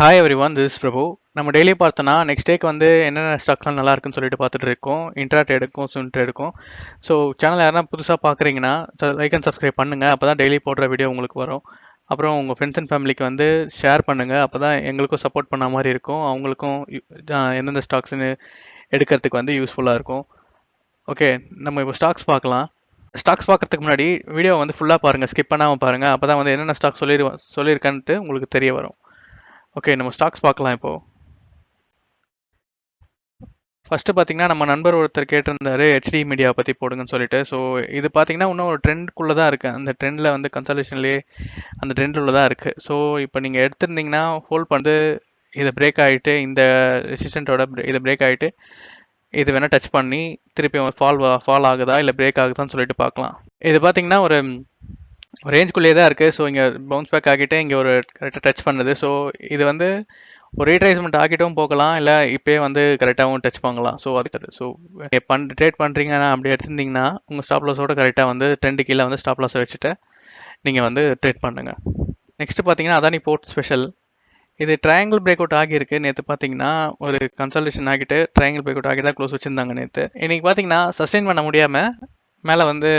Hi everyone, this is பிரபு. நம்ம daily பார்த்தோன்னா next டேக்கு வந்து என்னென்ன ஸ்டாக்ஸ்லாம் நல்லா இருக்குன்னு சொல்லிட்டு பார்த்துட்டு இருக்கோம். இன்ட்ராடேடுக்கும் ஸ்விங்ட்ரேடுக்கும். ஸோ சேனல் யாருன்னா புதுசாக பார்க்குறீங்கன்னா லைக் அண்ட் சப்ஸ்கிரைப் பண்ணுங்கள். அப்போ தான் டெய்லி போடுற வீடியோ உங்களுக்கு வரும். அப்புறம் உங்கள் ஃப்ரெண்ட்ஸ் அண்ட் ஃபேமிலிக்கு வந்து ஷேர் பண்ணுங்கள். அப்போ தான் எங்களுக்கும் சப்போர்ட் பண்ண மாதிரி இருக்கும். அவங்களுக்கும் எந்தெந்த ஸ்டாக்ஸ்னு எடுக்கிறதுக்கு வந்து யூஸ்ஃபுல்லாக இருக்கும். ஓகே, நம்ம இப்போ ஸ்டாக்ஸ் பார்க்கலாம். ஸ்டாக்ஸ் பார்க்கறதுக்கு முன்னாடி வீடியோ வந்து ஃபுல்லாக பாருங்கள், ஸ்கிப் பண்ணாமல் பாருங்கள். அப்போ தான் வந்து என்னென்ன ஸ்டாக் சொல்லியிருக்கேன்ட்டு உங்களுக்கு தெரிய வரும். ஓகே, நம்ம ஸ்டாக்ஸ் பார்க்கலாம். இப்போ ஃபஸ்ட்டு பார்த்தீங்கன்னா நம்ம நண்பர் ஒருத்தர் கேட்டிருந்தாரு ஹெச்டி மீடியா பற்றி போடுங்கன்னு சொல்லிட்டு. ஸோ இது பார்த்தீங்கன்னா இன்னும் ஒரு ட்ரெண்டுக்குள்ளே தான் இருக்குது. அந்த ட்ரெண்டில் வந்து கன்சல்டேஷன்லேயே அந்த ட்ரெண்டில் தான் இருக்குது. ஸோ இப்போ நீங்கள் எடுத்திருந்தீங்கன்னா ஹோல்ட் பண்ணி இதை பிரேக் ஆகிட்டு இந்த ரெசிஸ்டண்ட்டோட இதை பிரேக் ஆகிட்டு இது வேணால் டச் பண்ணி திருப்பி ஃபால் ஆகுதா இல்லை பிரேக் ஆகுதான்னு சொல்லிட்டு பார்க்கலாம். இது பார்த்தீங்கன்னா ஒரு ரேஞ்சுக்குள்ளேயே தான் இருக்குது. ஸோ இங்கே பவுன்ஸ் பேக் ஆகிட்டு இங்கே ஒரு கரெக்டாக டச் பண்ணுது. ஸோ இது வந்து ஒரு ரீட்ரேஸ்மெண்ட் ஆகிட்டும் போகலாம், இல்லை இப்போயே வந்து கரெக்டாகவும் டச் பண்ணலாம். ஸோ அதுக்கு ஸோ ட்ரேட் பண்ணுறீங்கன்னா அப்படி எடுத்திருந்தீங்கன்னா உங்கள் ஸ்டாப் லாஸோட கரெக்டாக வந்து ட்ரெண்டு கீழே வந்து ஸ்டாப் லாஸை வச்சுட்டு நீங்கள் வந்து ட்ரேட் பண்ணுங்கள். நெக்ஸ்ட்டு பார்த்தீங்கன்னா அதானி போர்ட் ஸ்பெஷல். இது ட்ரையாங்கிள் பிரேக் அவுட் ஆகியிருக்கு. நேற்று பார்த்தீங்கன்னா ஒரு கன்சல்டேஷன் ஆகிட்டு ட்ரையாங்கிள் பிரேக் அவுட் ஆகி தான் க்ளோஸ் வச்சுருந்தாங்க நேற்று. இன்றைக்கி பார்த்தீங்கன்னா சஸ்டெயின் பண்ண முடியாமல் மேலே வந்து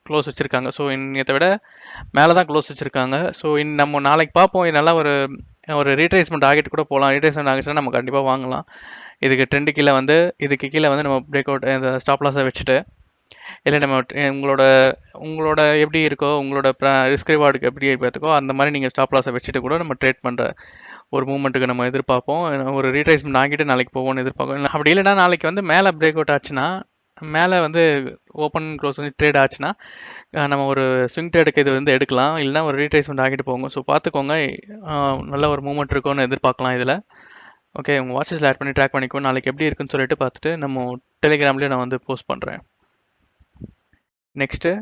க்ளோஸ் வச்சுருக்காங்க. ஸோ நேற்றை விட மேலே தான் க்ளோஸ் வச்சுருக்காங்க. ஸோ நம்ம நாளைக்கு பார்ப்போம். இது நல்லா ஒரு ரீட்ரேஸ்மெண்ட் ஆகிட்டு கூட போகலாம். ரீட்ரேஸ்மெண்ட் ஆகிடுச்சுன்னா நம்ம கண்டிப்பாக வாங்கலாம். இதுக்கு ட்ரெண்டு கீழே வந்து இதுக்கு கீழே வந்து நம்ம பிரேக் அவுட் இந்த ஸ்டாப் லாஸை வச்சுட்டு இல்லை நம்ம உங்களோட எப்படி இருக்கோ உங்களோட ரிஸ்க் ரிவார்டுக்கு எப்படி பார்த்துக்கோ அந்த மாதிரி நீங்கள் ஸ்டாப் லாஸை வச்சுட்டு கூட நம்ம ட்ரேட் பண்ணுற ஒரு மூவ்மெண்ட்டுக்கு நம்ம எதிர்பார்ப்போம். ஒரு ரீட்ரேஸ்மெண்ட் ஆகிட்டு நாளைக்கு போவோம்னு எதிர்பார்ப்போம். அப்படி இல்லைனா நாளைக்கு வந்து மேலே பிரேக் அவுட் ஆச்சுன்னா மேலே வந்து ஓப்பன் க்ளோஸ் வந்து ட்ரேட் ஆச்சுன்னா நம்ம ஒரு ஸ்விங் ட்ரேடுக்கு இது வந்து எடுக்கலாம். இல்லைனா ஒரு ரீட்ரேஸ்மெண்ட் ஆகிட்டு போங்க. ஸோ பார்த்துக்கோங்க, நல்ல ஒரு மூவ்மெண்ட் இருக்கும்னு எதிர்பார்க்கலாம் இதில். ஓகே, உங்கள் வாட்சஸில் ஆட் பண்ணி ட்ராக் பண்ணிக்கோ. நாளைக்கு எப்படி இருக்குன்னு சொல்லிட்டு பார்த்துட்டு நம்ம டெலிகிராம்லேயே நான் வந்து போஸ்ட் பண்ணுறேன். நெக்ஸ்ட்டு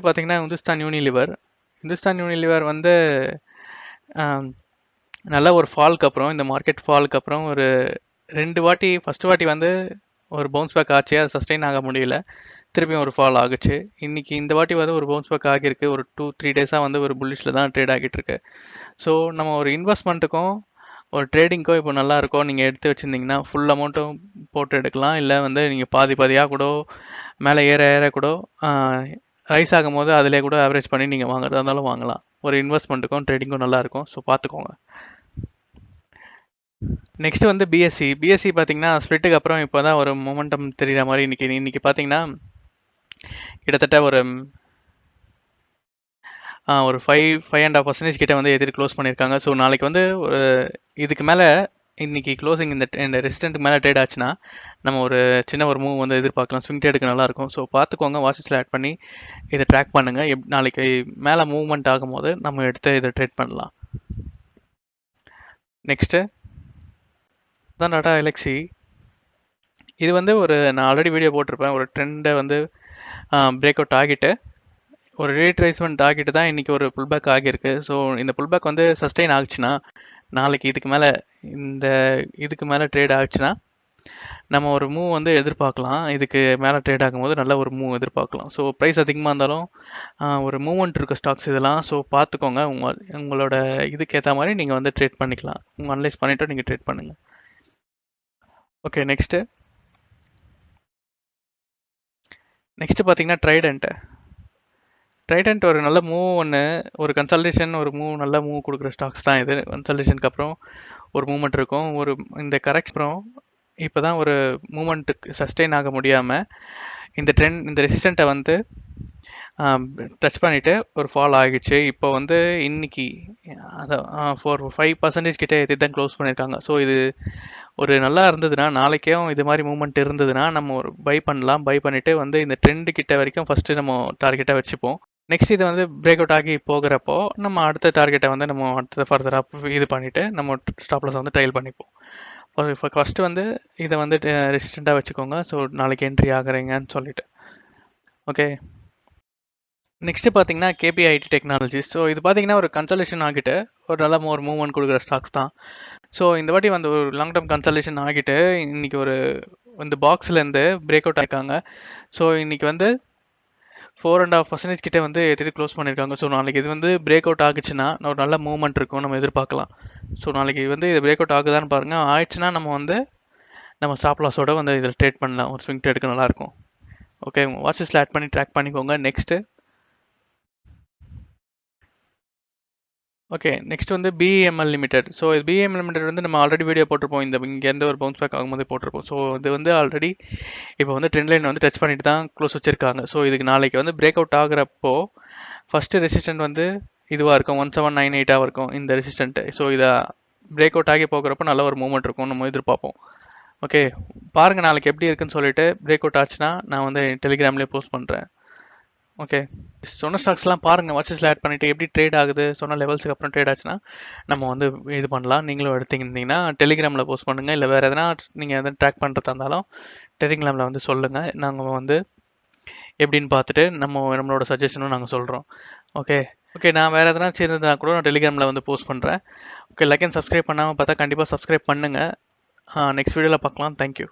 பார்த்தீங்கன்னா இந்துஸ்தான் யூனிலிவர் வந்து நல்ல ஒரு ஃபால்க்கு அப்புறம் இந்த மார்க்கெட் ஃபால்க்கு அப்புறம் ஒரு 2 வாட்டி ஃபஸ்ட்டு வாட்டி வந்து ஒரு பவுன்ஸ் பேக் ஆச்சு. அது சஸ்டெயின் ஆக முடியல, திருப்பியும் ஒரு ஃபால் ஆகுச்சு. இன்றைக்கி இந்த வாட்டி வந்து ஒரு பவுன்ஸ் பேக் ஆகியிருக்கு. ஒரு 2-3 டேஸாக வந்து ஒரு புல்லிஷில் தான் ட்ரேட் ஆகிட்டு இருக்கு. ஸோ நம்ம ஒரு இன்வெஸ்ட்மெண்ட்டுக்கும் ஒரு ட்ரேடிங்க்கும் இப்போ நல்லா இருக்கும். நீங்கள் எடுத்து வச்சுருந்தீங்கன்னா ஃபுல் அமௌண்ட்டும் போட்டு எடுக்கலாம். இல்லை வந்து நீங்கள் பாதியாக கூட மேலே ஏற கூட ரைஸ் ஆகும் போது அதிலே கூட ஆவரேஜ் பண்ணி நீங்கள் வாங்குறதா இருந்தாலும் வாங்கலாம். ஒரு இன்வெஸ்ட்மெண்ட்டுக்கும் ட்ரேடிங்கும் நல்லாயிருக்கும். ஸோ பார்த்துக்கோங்க. நெக்ஸ்ட் வந்து பிஎஸ்சி பார்த்தீங்கன்னா ஸ்ப்ளிட்டுக்கு அப்புறம் இப்போ தான் ஒரு மொமெண்டம் தெரிகிற மாதிரி இன்னைக்கு பார்த்தீங்கன்னா கிட்டத்தட்ட ஒரு 5.5% கிட்ட வந்து எதிர் க்ளோஸ் பண்ணியிருக்காங்க. ஸோ நாளைக்கு வந்து ஒரு இதுக்கு மேலே இன்னைக்கு க்ளோசிங் இந்த ரெசிஸ்டன்ட்டுக்கு மேலே ட்ரேட் ஆச்சுன்னா நம்ம ஒரு சின்ன ஒரு மூவ் வந்து எதிர்பார்க்கலாம். ஸ்விங் ட்ரேடுக்கு நல்லாயிருக்கும். ஸோ பார்த்துக்கோங்க, வாட்சஸில் ஆட் பண்ணி இதை ட்ராக் பண்ணுங்கள். நாளைக்கு மேலே மூவ்மெண்ட் ஆகும்போது நம்ம எடுத்து இதை ட்ரேட் பண்ணலாம். நெக்ஸ்ட்டு தான் டாடா எலக்ஸி. இது வந்து நான் ஆல்ரெடி வீடியோ போட்டிருப்பேன். ஒரு ட்ரெண்டை வந்து பிரேக் அவுட் ஆகிட்டு ஒரு ரீட்ரேஸ்மெண்ட் ஆகிட்டு தான் இன்றைக்கி ஒரு புல்பேக் ஆகியிருக்கு. ஸோ இந்த புல்பேக் வந்து சஸ்டெயின் ஆகுச்சுன்னா நாளைக்கு இதுக்கு மேலே ட்ரேட் ஆச்சுன்னா நம்ம ஒரு மூவ் வந்து எதிர்பார்க்கலாம். இதுக்கு மேலே ட்ரேட் ஆகும்போது நல்ல ஒரு மூவ் எதிர்பார்க்கலாம். ஸோ ப்ரைஸ் அதிகமாக இருந்தாலும் ஒரு மூவ்மெண்ட் இருக்க ஸ்டாக்ஸ் இதெல்லாம். ஸோ பார்த்துக்கோங்க, உங்களோட இதுக்கு ஏற்ற மாதிரி நீங்கள் வந்து ட்ரேட் பண்ணிக்கலாம். உங்கள் அனலைஸ் பண்ணிவிட்டு நீங்கள் ட்ரேட் பண்ணுங்கள். ஓகே, நெக்ஸ்ட்டு பார்த்தீங்கன்னா ட்ரைடன்ட் ஒரு நல்ல மூவ் ஒரு கன்சல்டேஷன் ஒரு மூவ் நல்ல மூவ் கொடுக்குற ஸ்டாக்ஸ் தான் இது. கன்சல்டேஷனுக்கு அப்புறம் ஒரு மூவ்மெண்ட் இருக்கும். இந்த கரெக்ட் அப்புறம் இப்போ தான் ஒரு மூவ்மெண்ட்டுக்கு சஸ்டெயின் ஆக முடியாமல் இந்த ரெசிஸ்டண்ட்டை வந்து டச் பண்ணிவிட்டு ஒரு ஃபால் ஆகிடுச்சு. இப்போ வந்து இன்னைக்கு அதான் 5% கிட்டே ஏற்றி தான் க்ளோஸ் பண்ணியிருக்காங்க. ஸோ இது ஒரு நல்லா இருந்ததுன்னா நாளைக்கும் இது மாதிரி மூவ்மெண்ட் இருந்ததுன்னா நம்ம ஒரு பை பண்ணலாம். பை பண்ணிவிட்டு வந்து இந்த ட்ரெண்டு கிட்ட வரைக்கும் ஃபஸ்ட்டு நம்ம டார்கெட்டாக வச்சுப்போம். நெக்ஸ்ட் இது வந்து பிரேக் அவுட் ஆகி போகிறப்போ நம்ம அடுத்த டார்கெட்டை வந்து நம்ம அடுத்த ஃபர்தராக இது பண்ணிவிட்டு நம்ம ஸ்டாப் லாஸ் வந்து ட்ரையல் பண்ணிப்போம். ஃபஸ்ட்டு வந்து இதை வந்து ரெசிஸ்டண்ட்டாக வச்சுக்கோங்க. ஸோ நாளைக்கு என்ட்ரி ஆகுறீங்கன்னு சொல்லிட்டு. ஓகே, நெக்ஸ்ட்டு பார்த்தீங்கன்னா கேபிஐடி டெக்னாலஜிஸ். ஸோ இது பார்த்தீங்கன்னா ஒரு கன்சல்டேஷன் ஆகிட்டு ஒரு நல்ல ஒரு மூவ்மெண்ட் கொடுக்குற ஸ்டாக்ஸ் தான். ஸோ இந்த வாட்டி வந்து ஒரு லாங் டேர்ம் கன்சல்டேஷன் ஆகிட்டு இன்றைக்கி இந்த பாக்ஸ்லேருந்து பிரேக் அவுட் ஆகிருக்காங்க. ஸோ இன்றைக்கி வந்து 4.5% கிட்ட வந்து ஏற்றிட்டு க்ளோஸ் பண்ணியிருக்காங்க. ஸோ நாளைக்கு இது வந்து பிரேக் அவுட் ஆகுச்சுன்னா ஒரு நல்ல மூவ்மெண்ட் இருக்கும், நம்ம எதிர்பார்க்கலாம். ஸோ நாளைக்கு வந்து இது பிரேக் அவுட் ஆகுதான்னு பாருங்கள். ஆயிடுச்சுன்னா நம்ம ஸ்டாப் லாஸோட வந்து இதில் ட்ரேட் பண்ணலாம். ஒரு ஸ்விங் ட்ரேடுக்கு நல்லாயிருக்கும். ஓகே, வாட்ச் லிஸ்ட்டில் ஆட் பண்ணி ட்ராக் பண்ணிக்கோங்க. நெக்ஸ்ட் வந்து பிஎம்எல் லிமிடெட். ஸோ இது பிஎம்எல் லிமிடெட் வந்து நம்ம ஆல்ரெடி வீடியோ போட்டிருப்போம். இங்கேருந்து ஒரு பவுன்ஸ் பேக் ஆகும்போது போட்டிருப்போம். ஸோ இது வந்து ஆல்ரெடி இப்போ வந்து ட்ரெண்ட் லைன் வந்து டச் பண்ணிட்டு தான் க்ளோஸ் வச்சிருக்காங்க. ஸோ இதுக்கு நாளைக்கு வந்து பிரேக் அவுட் ஆகுறப்போ ஃபர்ஸ்ட் ரெசிஸ்டன்ட் வந்து இதுவாக இருக்கும், 1798 இருக்கும் இந்த ரெசிஸ்டன்ட். ஸோ இதை பிரேக் அவுட் ஆகி போகிறப்போ நல்ல ஒரு மூவ்மெண்ட் இருக்கும், நம்ம எதிர்பார்ப்போம். ஓகே, பாருங்கள் நாளைக்கு எப்படி இருக்குன்னு சொல்லிட்டு. பிரேக் அவுட் ஆச்சுன்னா நான் வந்து டெலிகிராம்லேயே போஸ்ட் பண்ணுறேன். ஓகே, சொன்ன ஸ்டாக்ஸ்லாம் பாருங்கள், வாட்சஸில் ஆட் பண்ணிவிட்டு எப்படி ட்ரேட் ஆகுது, சொன்ன லெவல்ஸுக்கு அப்புறம் ட்ரேட் ஆச்சுன்னா நம்ம வந்து இது பண்ணலாம். நீங்களும் எடுத்துக்கிட்டிங்கன்னா டெலிகிராமில் போஸ்ட் பண்ணுங்கள். இல்லை வேறு எதனா நீங்கள் எதனா ட்ராக் பண்ணுறதா இருந்தாலும் டெலிகிராமில் வந்து சொல்லுங்கள். நாங்கள் வந்து எப்படின்னு பார்த்துட்டு நம்மளோட சஜஷனும் நாங்கள் சொல்கிறோம். ஓகே, நான் வேறு எதனா சேர்ந்ததுனா கூட நான் டெலிகிராமில் வந்து போஸ்ட் பண்ணுறேன். ஓகே, லைக் அண்ட் சப்ஸ்கிரைப் பண்ணாமல் பார்த்தா கண்டிப்பாக சப்ஸ்கிரைப் பண்ணுங்கள். நெக்ஸ்ட் வீடியோவில் பார்க்கலாம். தேங்க்யூ.